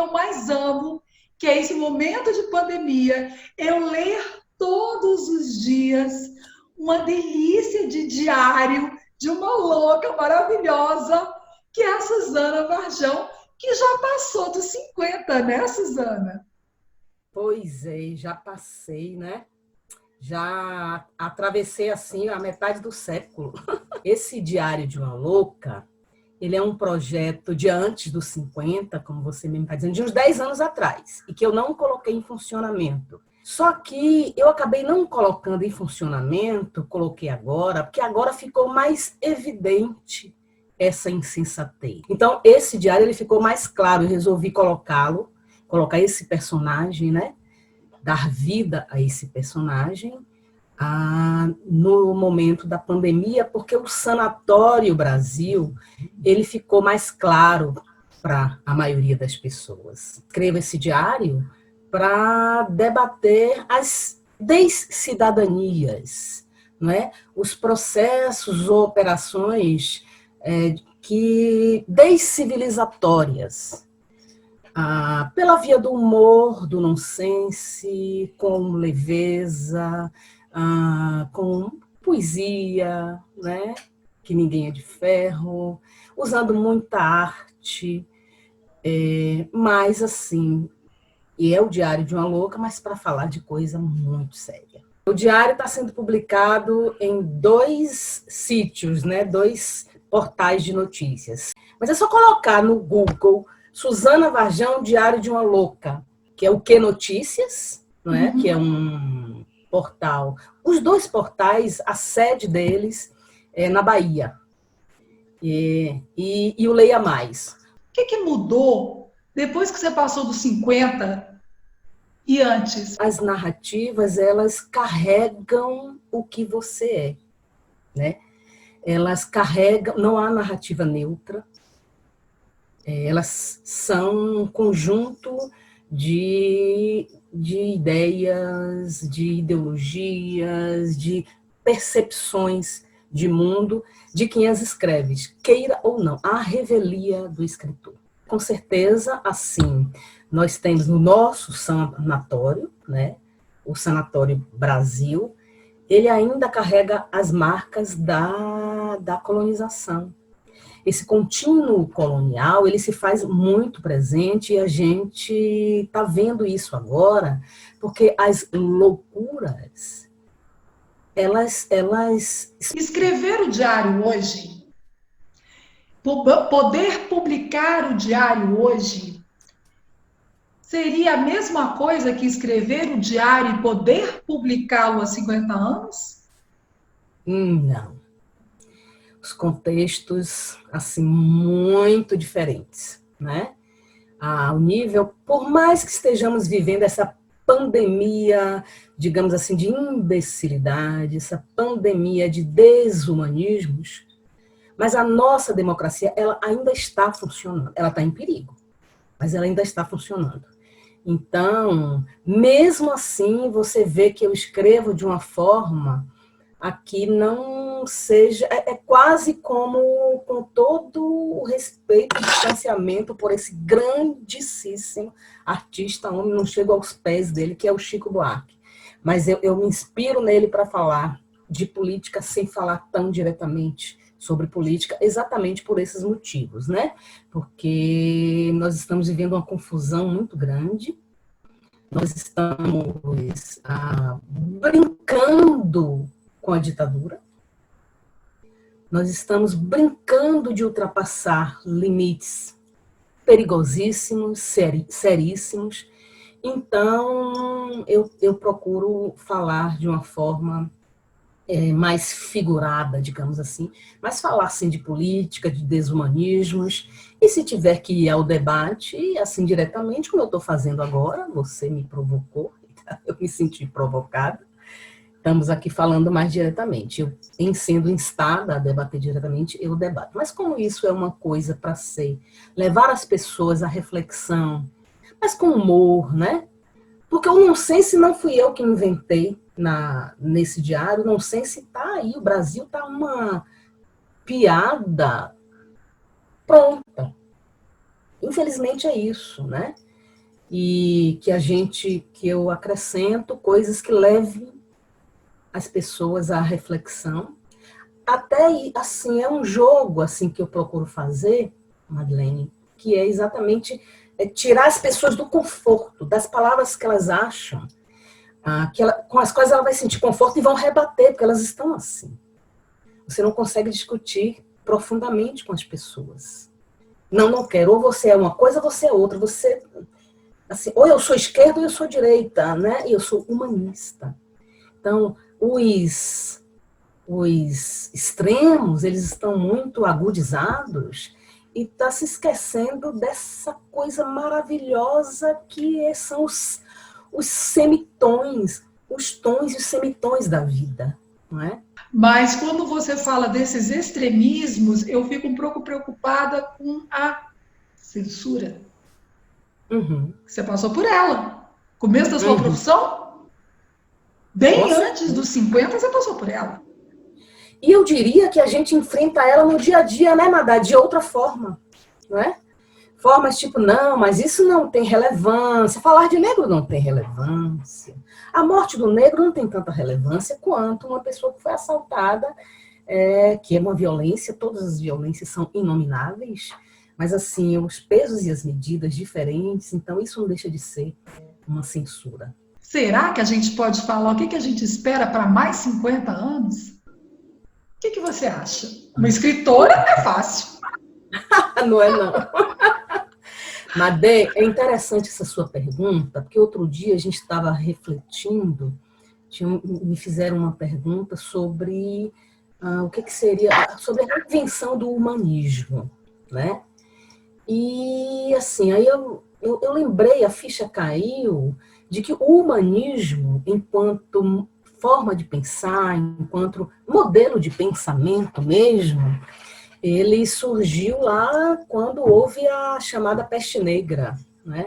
eu mais amo, que é esse momento de pandemia, eu ler todos os dias uma delícia de diário de uma louca maravilhosa, que é a Suzana Varjão, que já passou dos 50, né, Suzana? Pois é, já passei, né? Já atravessei assim a metade do século. Esse Diário de uma Louca, ele é um projeto de antes dos 50, como você mesmo está dizendo, de uns 10 anos atrás, e que eu não coloquei em funcionamento. Só que eu acabei não colocando em funcionamento, coloquei agora, porque agora ficou mais evidente essa insensatez. Então, esse diário ele ficou mais claro, eu resolvi colocá-lo, colocar esse personagem, né? Dar vida a esse personagem no momento da pandemia, porque o Sanatório Brasil ele ficou mais claro para a maioria das pessoas. Escrevo esse diário para debater as descidadanias, não é? Os processos ou operações que descivilizatórias, pela via do humor, do nonsense, com leveza, com poesia, né? Que ninguém é de ferro, usando muita arte, mas assim, e é o Diário de uma Louca, mas para falar de coisa muito séria. O diário está sendo publicado em 2 sítios, né? 2 portais de notícias. Mas é só colocar no Google Suzana Varjão, Diário de uma Louca, que é o Que Notícias, não é? Que é um portal. Os 2 portais, a sede deles é na Bahia. E o Leia Mais. O que mudou depois que você passou dos 50 e antes? As narrativas, elas carregam o que você é, né? Elas carregam, não há narrativa neutra, elas são um conjunto de ideias, de ideologias, de percepções de mundo de quem as escreve, queira ou não, a revelia do escritor. Com certeza, assim, nós temos no nosso sanatório, né, o Sanatório Brasil, ele ainda carrega as marcas da colonização. Esse contínuo colonial, ele se faz muito presente e a gente está vendo isso agora, porque as loucuras, elas... Escrever o diário hoje, poder publicar o diário hoje, seria a mesma coisa que escrever o diário e poder publicá-lo há 50 anos? Não. Os contextos, assim, muito diferentes, né? O nível, por mais que estejamos vivendo essa pandemia, digamos assim, de imbecilidade, essa pandemia de desumanismos, mas a nossa democracia, ela ainda está funcionando. Ela está em perigo, mas ela ainda está funcionando. Então, mesmo assim, você vê que eu escrevo de uma forma a que não seja... É quase como, com todo o respeito e distanciamento por esse grandíssimo artista, homem, não chego aos pés dele, que é o Chico Buarque. Mas eu me inspiro nele para falar de política sem falar tão diretamente sobre política, exatamente por esses motivos, né? Porque nós estamos vivendo uma confusão muito grande, nós estamos brincando com a ditadura, nós estamos brincando de ultrapassar limites perigosíssimos, seríssimos. Então, eu procuro falar de uma forma mais figurada, digamos assim, mas falar assim de política, de desumanismos, e se tiver que ir ao debate, assim diretamente, como eu estou fazendo agora, você me provocou, eu me senti provocada, estamos aqui falando mais diretamente, eu, em sendo instada a debater diretamente, eu debato. Mas como isso é uma coisa para ser, levar as pessoas à reflexão, mas com humor, né? Porque o nonsense não fui eu que inventei nesse diário, o nonsense está aí, o Brasil está uma piada pronta. Infelizmente é isso, né? e que eu acrescento coisas que levem as pessoas à reflexão. Até aí, assim, é um jogo assim que eu procuro fazer, Madeleine, que é exatamente tirar as pessoas do conforto, das palavras que elas acham, com as quais ela vai sentir conforto e vão rebater, porque elas estão assim. Você não consegue discutir profundamente com as pessoas. Não quero. Ou você é uma coisa, ou você é outra. Você, assim, ou eu sou esquerda ou eu sou direita, né? E eu sou humanista. Então, os extremos, eles estão muito agudizados e está se esquecendo dessa coisa maravilhosa que são os semitons, os tons e os semitons da vida, não é? Mas quando você fala desses extremismos, eu fico um pouco preocupada com a censura. Uhum. Você passou por ela. Começo da sua profissão, bem antes dos 50, você passou por ela. E eu diria que a gente enfrenta ela no dia a dia, né, Madá? De outra forma, não é? Formas tipo, não, mas isso não tem relevância. Falar de negro não tem relevância. A morte do negro não tem tanta relevância quanto uma pessoa que foi assaltada, que é uma violência, todas as violências são inomináveis, mas assim, os pesos e as medidas diferentes, então isso não deixa de ser uma censura. Será que a gente pode falar o que a gente espera para mais 50 anos? O que você acha? Uma escritora é fácil. Não é não. Madê, é interessante essa sua pergunta, porque outro dia a gente estava refletindo, me fizeram uma pergunta sobre o que seria, sobre a invenção do humanismo, né? E assim, aí eu lembrei, a ficha caiu, de que o humanismo, enquanto forma de pensar, enquanto modelo de pensamento mesmo, ele surgiu lá quando houve a chamada peste negra, né?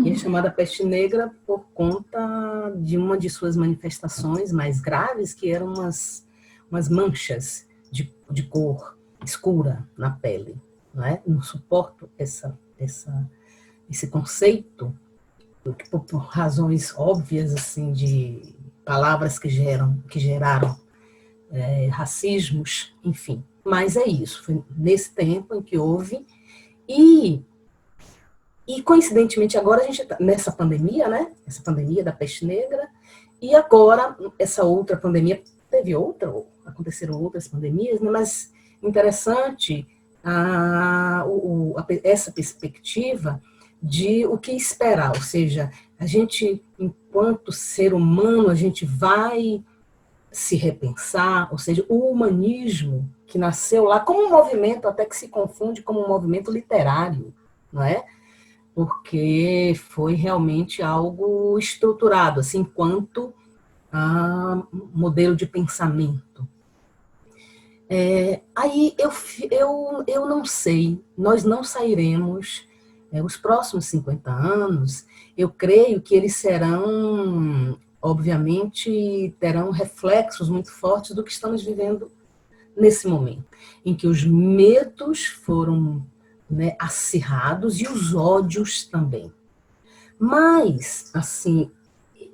E a chamada peste negra por conta de uma de suas manifestações mais graves, que eram umas manchas de cor escura na pele, não é? Não suporto esse conceito, por razões óbvias, assim, de palavras que geraram racismos, enfim. Mas é isso, foi nesse tempo em que houve, e coincidentemente agora a gente está nessa pandemia, né? Essa pandemia da peste negra, e agora essa outra pandemia, aconteceram outras pandemias, né? Mas interessante essa perspectiva de o que esperar, ou seja, a gente, enquanto ser humano, a gente vai se repensar, ou seja, o humanismo que nasceu lá como um movimento, até que se confunde como um movimento literário, não é? Porque foi realmente algo estruturado, assim, enquanto modelo de pensamento. Aí eu não sei, nós não sairemos, os próximos 50 anos, eu creio que eles serão, obviamente, terão reflexos muito fortes do que estamos vivendo nesse momento, em que os medos foram, né, acirrados e os ódios também. Mas, assim,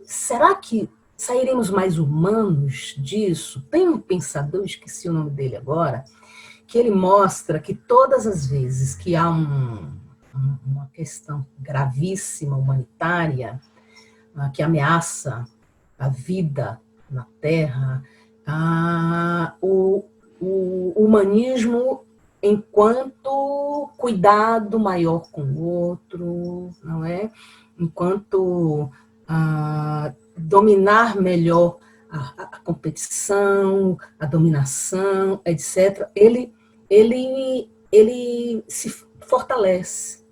será que sairemos mais humanos disso? Tem um pensador, esqueci o nome dele agora, que ele mostra que todas as vezes que há uma questão gravíssima humanitária, que ameaça a vida na Terra, o humanismo enquanto cuidado maior com o outro, não é? Enquanto dominar melhor a competição, a dominação, etc., ele se fortalece.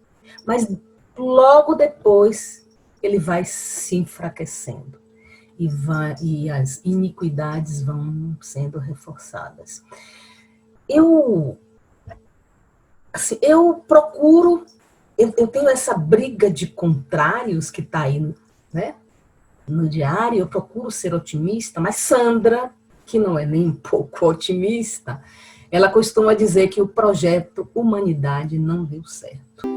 Mas logo depois ele vai se enfraquecendo e as iniquidades vão sendo reforçadas. Eu procuro, eu tenho essa briga de contrários que está aí, né, no diário, eu procuro ser otimista, mas Sandra, que não é nem um pouco otimista, ela costuma dizer que o projeto Humanidade não deu certo.